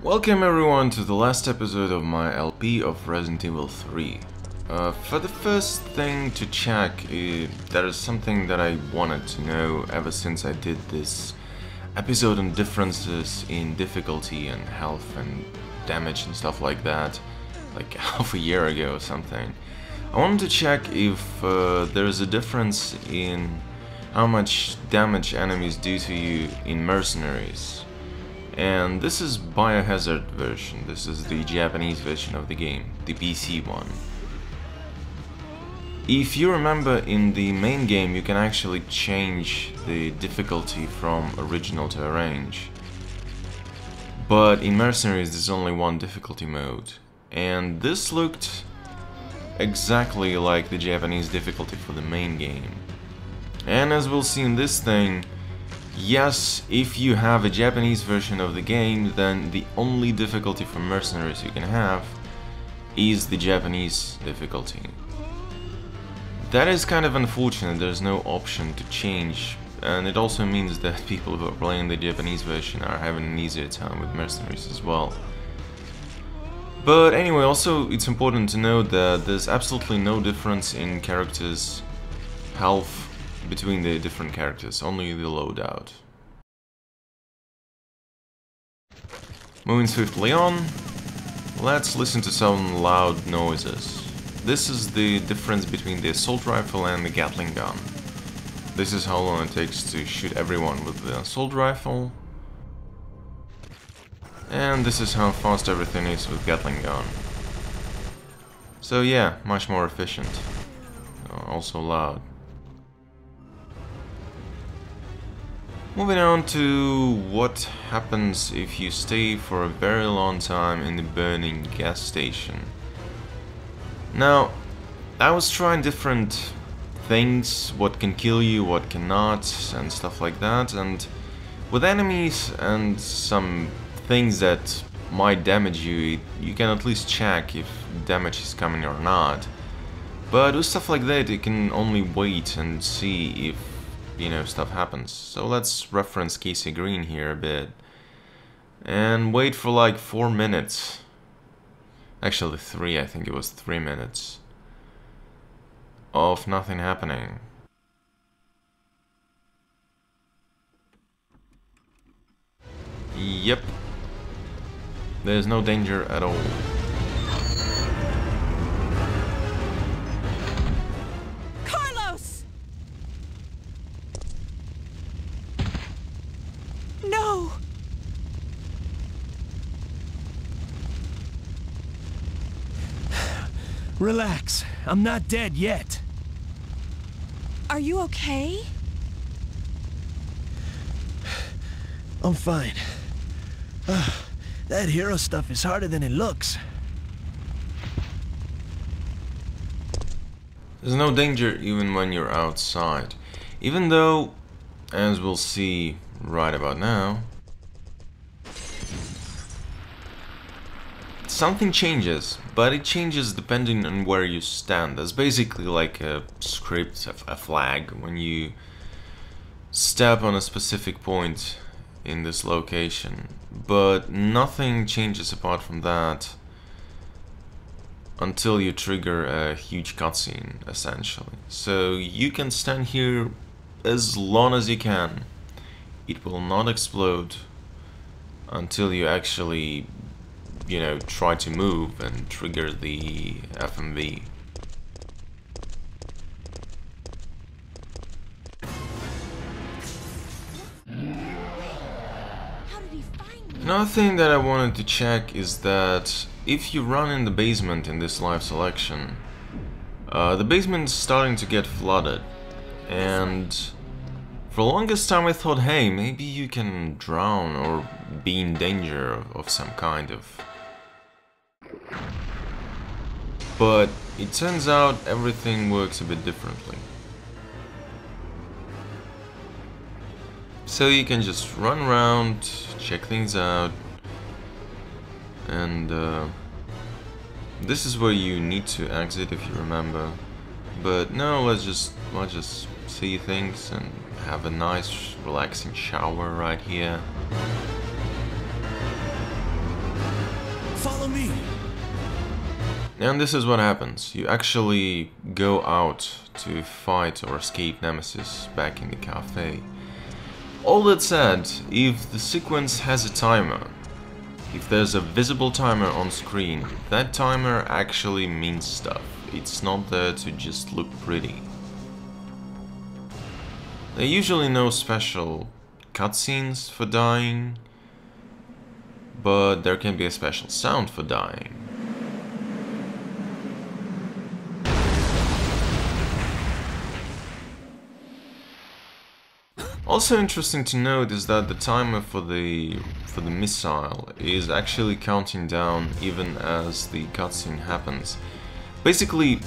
Welcome everyone to the last episode of my LP of Resident Evil 3. For the first thing to check, there is something that I wanted to know ever since I did this episode on differences in difficulty and health and damage and stuff like that, like half a year ago or something. I wanted to check if there is a difference in how much damage enemies do to you in Mercenaries. And this is Biohazard version, this is the Japanese version of the game, the PC one. If you remember, in the main game you can actually change the difficulty from original to arrange. But in Mercenaries there's only one difficulty mode. And this looked exactly like the Japanese difficulty for the main game. And as we'll see in this thing, yes, if you have a Japanese version of the game, then the only difficulty for Mercenaries you can have is the Japanese difficulty. That is kind of unfortunate, there's no option to change, and it also means that people who are playing the Japanese version are having an easier time with Mercenaries as well. But anyway, also it's important to note that there's absolutely no difference in characters' health between the different characters, only the loadout. Moving swiftly on, let's listen to some loud noises. This is the difference between the assault rifle and the gatling gun. This is how long it takes to shoot everyone with the assault rifle. And this is how fast everything is with gatling gun. So yeah, much more efficient. Also loud. Moving on to what happens if you stay for a very long time in the burning gas station. Now, I was trying different things, what can kill you, what cannot, and stuff like that, and with enemies and some things that might damage you, you can at least check if damage is coming or not. But with stuff like that, you can only wait and see if stuff happens. So let's reference Casey Green here a bit and wait for like 4 minutes. Actually 3, I think it was 3 minutes of nothing happening. Yep, there's no danger at all. No! Relax, I'm not dead yet. Are you okay? I'm fine. That hero stuff is harder than it looks. There's no danger even when you're outside. Even though, as we'll see right about now, something changes, but it changes depending on where you stand. There's basically like a script, a flag, when you step on a specific point in this location, but nothing changes apart from that until you trigger a huge cutscene, essentially. So you can stand here as long as you can. It will not explode until you actually, try to move and trigger the FMV. Another thing that I wanted to check is that if you run in the basement in this live selection, the basement's starting to get flooded, and for the longest time I thought, hey, maybe you can drown or be in danger of some kind of. But it turns out everything works a bit differently. So you can just run around, check things out, and this is where you need to exit if you remember. But no, let's just see things and have a nice relaxing shower right here. Follow me. And this is what happens. You actually go out to fight or escape Nemesis back in the cafe. All that said, if the sequence has a timer, if there's a visible timer on screen, that timer actually means stuff. It's not there to just look pretty. There are usually no special cutscenes for dying, but there can be a special sound for dying. Also interesting to note is that the timer for the missile is actually counting down even as the cutscene happens. Basically,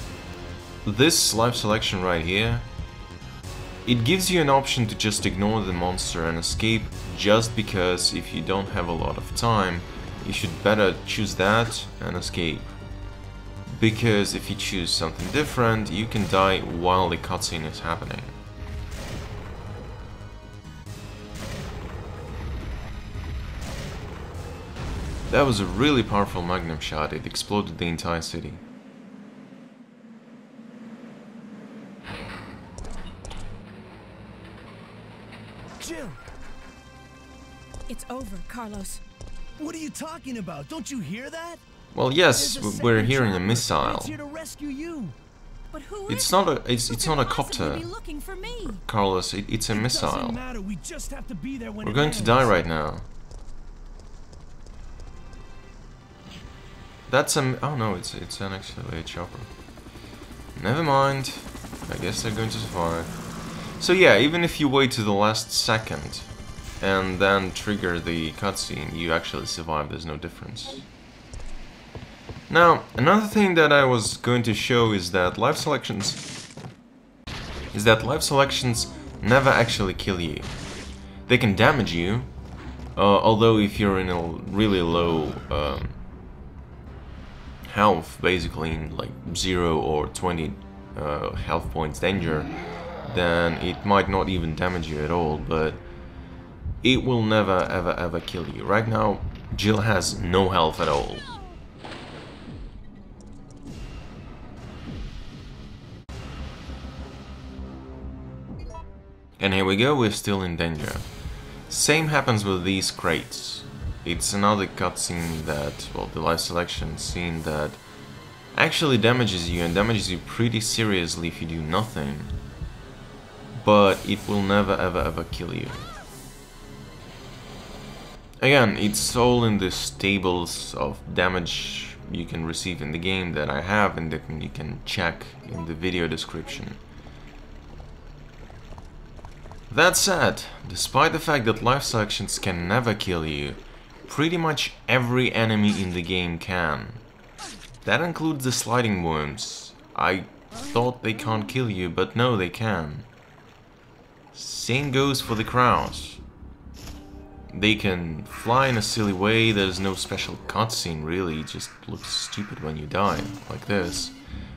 this life selection right here, it gives you an option to just ignore the monster and escape, just because if you don't have a lot of time, you should better choose that and escape. Because if you choose something different, you can die while the cutscene is happening. That was a really powerful magnum shot, it exploded the entire city. Jill, It's over, Carlos. what are you talking about? Don't you hear that? Well, yes, There's a we're second hearing a chopper. missile. It's here to rescue you. But who It's is not it? a it's Who not a could possibly copter, be looking for me? Carlos. It's a It missile. doesn't matter. We just have to be there when We're it going to lands. die right now. That's a oh no, it's an actually a chopper. Never mind. I guess they're going to survive. So yeah, even if you wait to the last second and then trigger the cutscene, you actually survive. There's no difference. Now, another thing that I was going to show is that life selections never actually kill you. They can damage you, although if you're in a really low health, basically in like 0 or 20 health points danger, then it might not even damage you at all, but it will never ever kill you. Right now, Jill has no health at all. And here we go, we're still in danger. Same happens with these crates. It's another cutscene that, well, the life selection scene that actually damages you, and damages you pretty seriously if you do nothing. But it will never ever kill you. Again, it's all in the tables of damage you can receive in the game that I have and that you can check in the video description. That said, despite the fact that life selections can never kill you, pretty much every enemy in the game can. That includes the sliding worms. I thought they can't kill you, but no, they can. Same goes for the crows. They can fly in a silly way, there's no special cutscene really, it just looks stupid when you die, like this.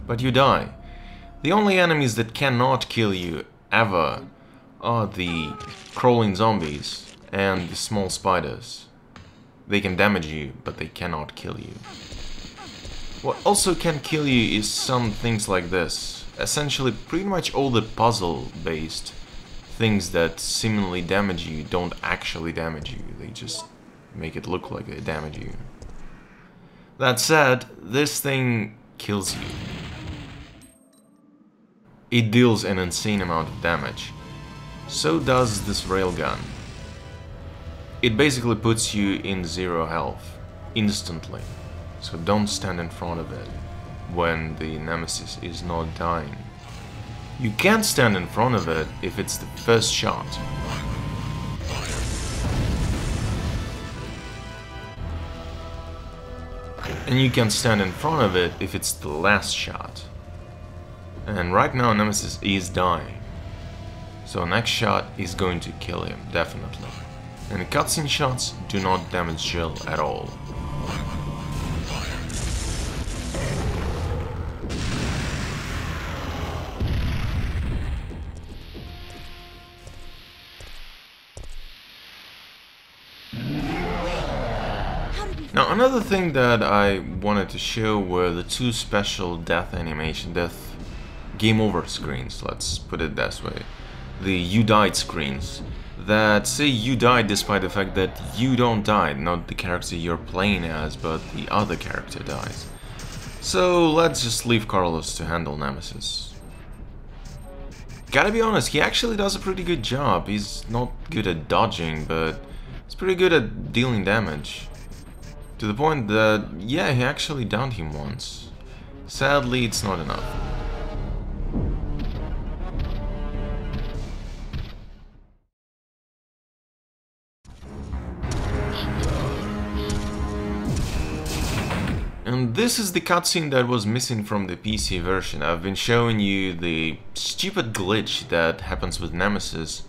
But you die. The only enemies that cannot kill you, ever, are the crawling zombies and the small spiders. They can damage you, but they cannot kill you. What also can kill you is some things like this. Essentially, pretty much all the puzzle-based things that seemingly damage you don't actually damage you. They just make it look like they damage you. That said, this thing kills you. It deals an insane amount of damage. So does this railgun. It basically puts you in 0 health, instantly. So don't stand in front of it when the Nemesis is not dying. You can't stand in front of it if it's the first shot. And you can stand in front of it if it's the last shot. And right now Nemesis is dying. So next shot is going to kill him, definitely. And the cutscene shots do not damage Jill at all. How did Now, another thing that I wanted to show were the two special death game over screens, let's put it that way. The you died screens that say you died despite the fact that you don't die, not the character you're playing as, but the other character dies. So let's just leave Carlos to handle Nemesis. Gotta be honest, he actually does a pretty good job. He's not good at dodging, but he's pretty good at dealing damage. To the point that, yeah, he actually downed him once. Sadly, it's not enough. And this is the cutscene that was missing from the PC version. I've been showing you the stupid glitch that happens with Nemesis.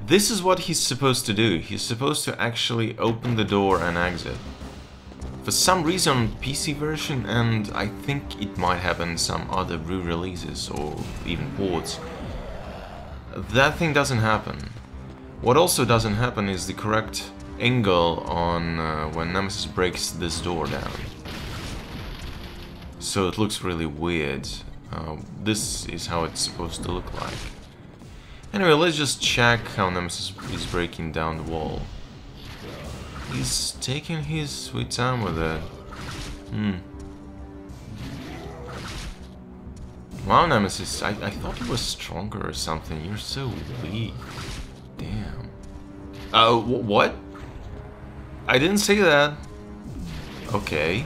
This is what he's supposed to do. He's supposed to actually open the door and exit. For some reason on PC version, and I think it might happen in some other re-releases or even ports, that thing doesn't happen. What also doesn't happen is the correct angle on when Nemesis breaks this door down. So it looks really weird. This is how it's supposed to look like. Anyway, let's just check how Nemesis is breaking down the wall. He's taking his sweet time with it. Wow, Nemesis, I thought you were stronger or something. You're so weak. Damn. What? I didn't say that. Okay.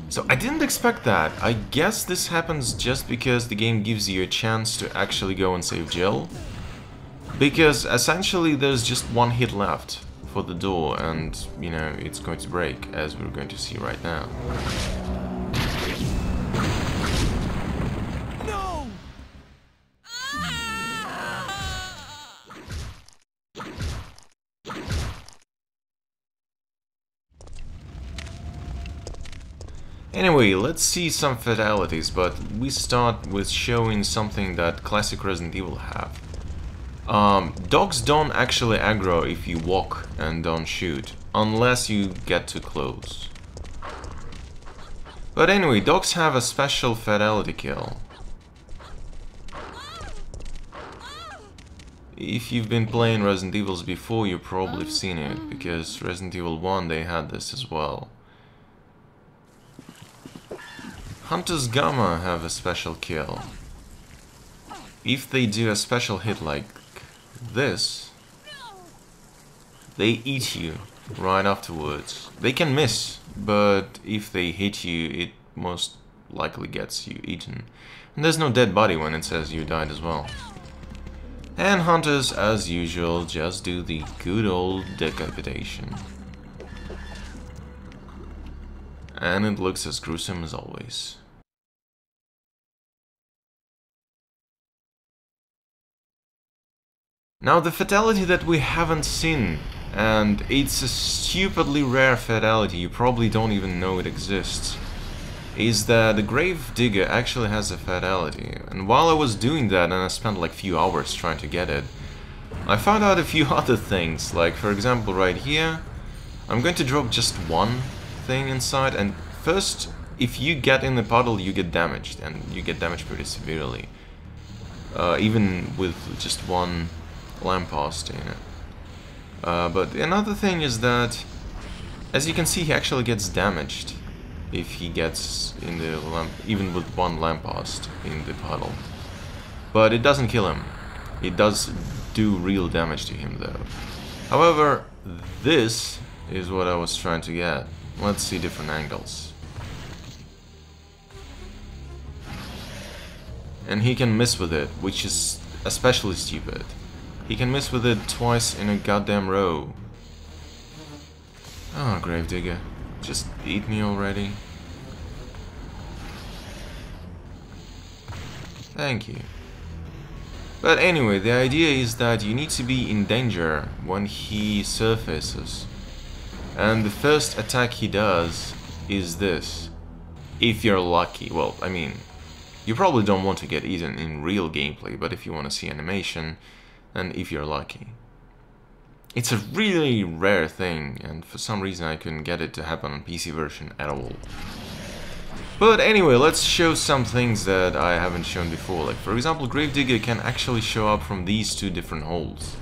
So I didn't expect that. I guess this happens just because the game gives you a chance to actually go and save Jill. Because essentially there's just one hit left for the door and, you know, it's going to break, as we're going to see right now. No! Anyway, let's see some fatalities, but we start with showing something that classic Resident Evil have. Dogs don't actually aggro if you walk and don't shoot, unless you get too close. But anyway, dogs have a special fatality kill. If you've been playing Resident Evils before, you probably have seen it, because Resident Evil 1 they had this as well. Hunters Gamma have a special kill. If they do a special hit like this, they eat you right afterwards. They can miss, but if they hit you, it most likely gets you eaten. And there's no dead body when it says you died as well. And hunters, as usual, just do the good old decapitation. And it looks as gruesome as always. Now the fatality that we haven't seen, and it's a stupidly rare fatality, you probably don't even know it exists, is that the Grave Digger actually has a fatality. And while I was doing that, and I spent like a few hours trying to get it, I found out a few other things, like for example right here, I'm going to drop just one thing inside, and first, if you get in the puddle, you get damaged, and you get damaged pretty severely. Even with just one lamppost in it. But another thing is that, as you can see, he actually gets damaged if he gets in the lamp, even with one lamppost in the puddle. But it doesn't kill him. It does do real damage to him though. However, this is what I was trying to get. Let's see different angles. And he can miss with it, which is especially stupid. He can miss with it twice in a goddamn row. Oh, Gravedigger, just eat me already. Thank you. But anyway, the idea is that you need to be in danger when he surfaces. And the first attack he does is this. If you're lucky. Well, I mean, you probably don't want to get eaten in real gameplay, but if you want to see animation, and if you're lucky. It's a really rare thing, and for some reason I couldn't get it to happen on PC version at all. But anyway, let's show some things that I haven't shown before. Like, for example, Gravedigger can actually show up from these two different holes.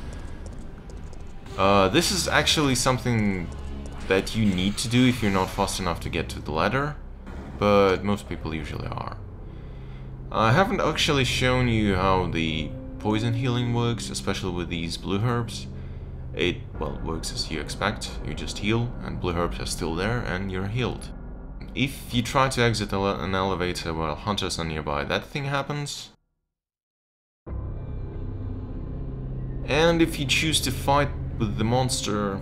This is actually something that you need to do if you're not fast enough to get to the ladder, but most people usually are. I haven't actually shown you how the poison healing works, especially with these blue herbs. It, well, works as you expect. You just heal, and blue herbs are still there, and you're healed. If you try to exit an elevator while hunters are nearby, that thing happens. And if you choose to fight with the monster,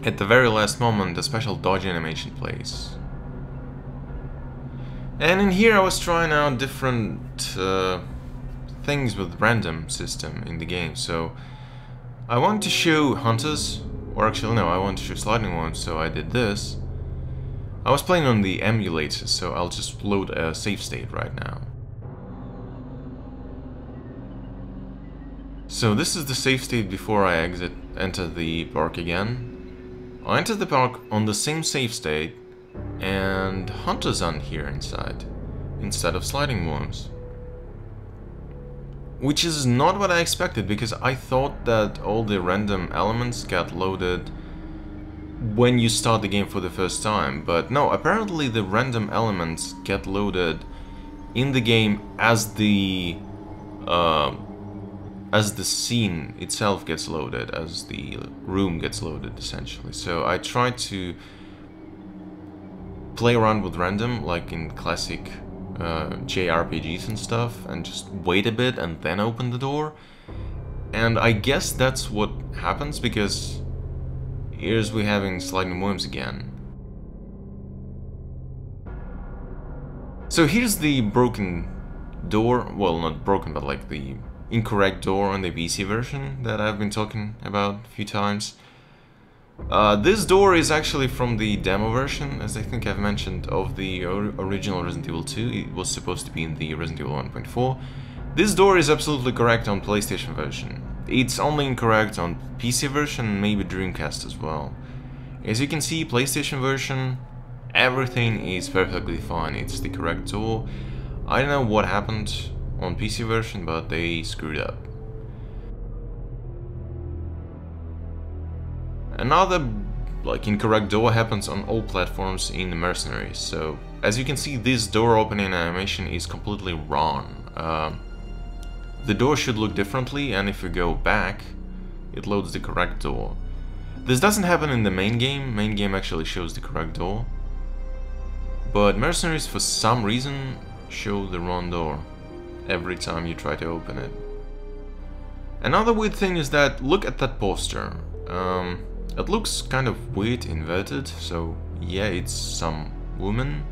at the very last moment, a special dodge animation plays. And in here I was trying out different things with random system in the game, so I want to show hunters, or actually no, I want to show sliding ones, so I did this. I was playing on the emulator, so I'll just load a save state right now. So this is the save state before I enter the park again. I entered the park on the same save state, and hunters aren't here inside, instead of sliding worms. Which is not what I expected, because I thought that all the random elements get loaded when you start the game for the first time, but no, apparently the random elements get loaded in the game as the scene itself gets loaded, as the room gets loaded, essentially. So I tried to play around with random, like in classic JRPGs and stuff, and just wait a bit and then open the door. And I guess that's what happens, because here's we having sliding worms again. So here's the broken door, well, not broken, but like the incorrect door on the PC version that I've been talking about a few times. This door is actually from the demo version, as I think I've mentioned, of the original Resident Evil 2. It was supposed to be in the Resident Evil 1.4. This door is absolutely correct on PlayStation version. It's only incorrect on PC version, maybe Dreamcast as well. As you can see, PlayStation version, everything is perfectly fine. It's the correct door. I don't know what happened on PC version, but they screwed up. Another like incorrect door happens on all platforms in the Mercenaries. So as you can see, this door opening animation is completely wrong. The door should look differently, and if we go back, it loads the correct door. This doesn't happen in the main game. Main game actually shows the correct door, but Mercenaries for some reason show the wrong door every time you try to open it. Another weird thing is that, look at that poster. It looks kind of weird inverted, so yeah, it's some woman.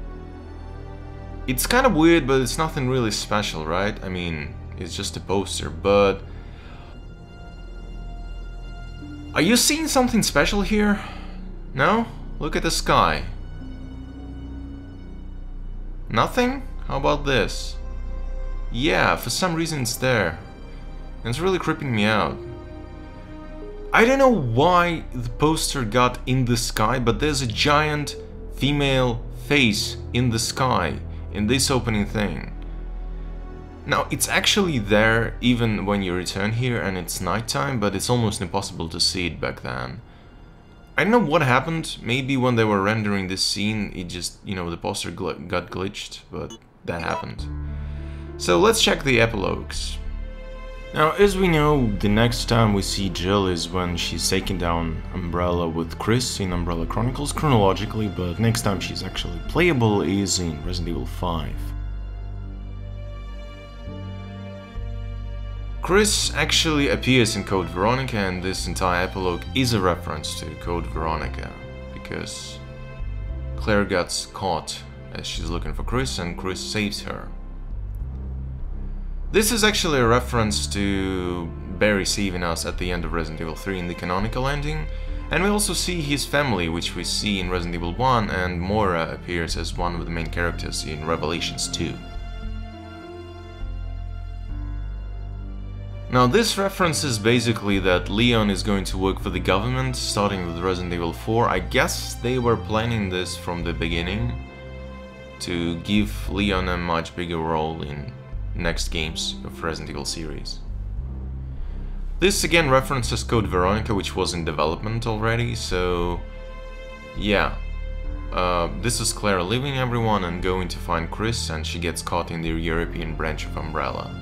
It's kind of weird, but it's nothing really special, right? I mean, it's just a poster, but are you seeing something special here? No? Look at the sky. Nothing? How about this? Yeah, for some reason it's there. And it's really creeping me out. I don't know why the poster got in the sky, but there's a giant female face in the sky in this opening thing. Now, it's actually there even when you return here and it's nighttime, but it's almost impossible to see it back then. I don't know what happened. Maybe when they were rendering this scene, it just, you know, the poster got glitched, but that happened. So let's check the epilogues. Now, as we know, the next time we see Jill is when she's taking down Umbrella with Chris in Umbrella Chronicles chronologically, but next time she's actually playable is in Resident Evil 5. Chris actually appears in Code Veronica, and this entire epilogue is a reference to Code Veronica, because Claire gets caught as she's looking for Chris, and Chris saves her. This is actually a reference to Barry saving us at the end of Resident Evil 3 in the canonical ending, and we also see his family, which we see in Resident Evil 1, and Moira appears as one of the main characters in Revelations 2. Now this references basically that Leon is going to work for the government, starting with Resident Evil 4. I guess they were planning this from the beginning, to give Leon a much bigger role in next games of Resident Evil series. This again references Code Veronica, which was in development already, so yeah. This is Claire leaving everyone and going to find Chris, and she gets caught in the European branch of Umbrella.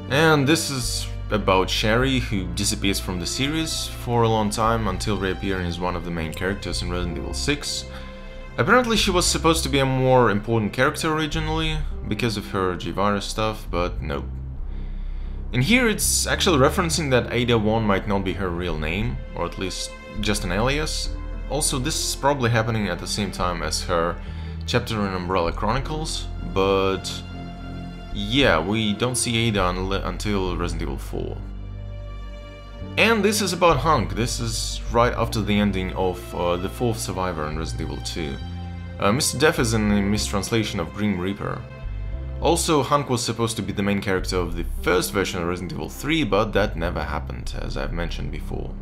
And this is about Sherry, who disappears from the series for a long time until reappearing as one of the main characters in Resident Evil 6. Apparently she was supposed to be a more important character originally, because of her G-Virus stuff, but nope. In here it's actually referencing that Ada 1 might not be her real name, or at least just an alias. Also, this is probably happening at the same time as her chapter in Umbrella Chronicles, but yeah, we don't see Ada until Resident Evil 4. And this is about Hunk. This is right after the ending of the 4th Survivor in Resident Evil 2. Mr. Death is a mistranslation of Grim Reaper. Also, Hunk was supposed to be the main character of the first version of Resident Evil 3, but that never happened, as I've mentioned before.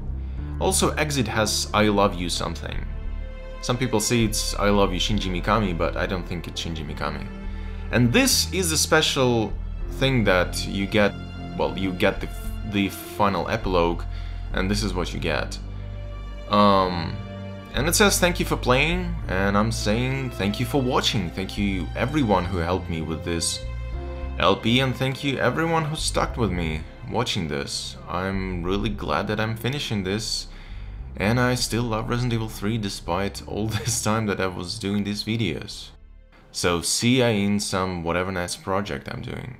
Also, Exit has I love you something. Some people say it's I love you Shinji Mikami, but I don't think it's Shinji Mikami. And this is a special thing that you get, well, you get the final epilogue, and this is what you get. And it says thank you for playing, and I'm saying thank you for watching. Thank you everyone who helped me with this LP, and thank you everyone who stuck with me watching this. I'm really glad that I'm finishing this, and I still love Resident Evil 3 despite all this time that I was doing these videos. So see ya in some whatever next project I'm doing.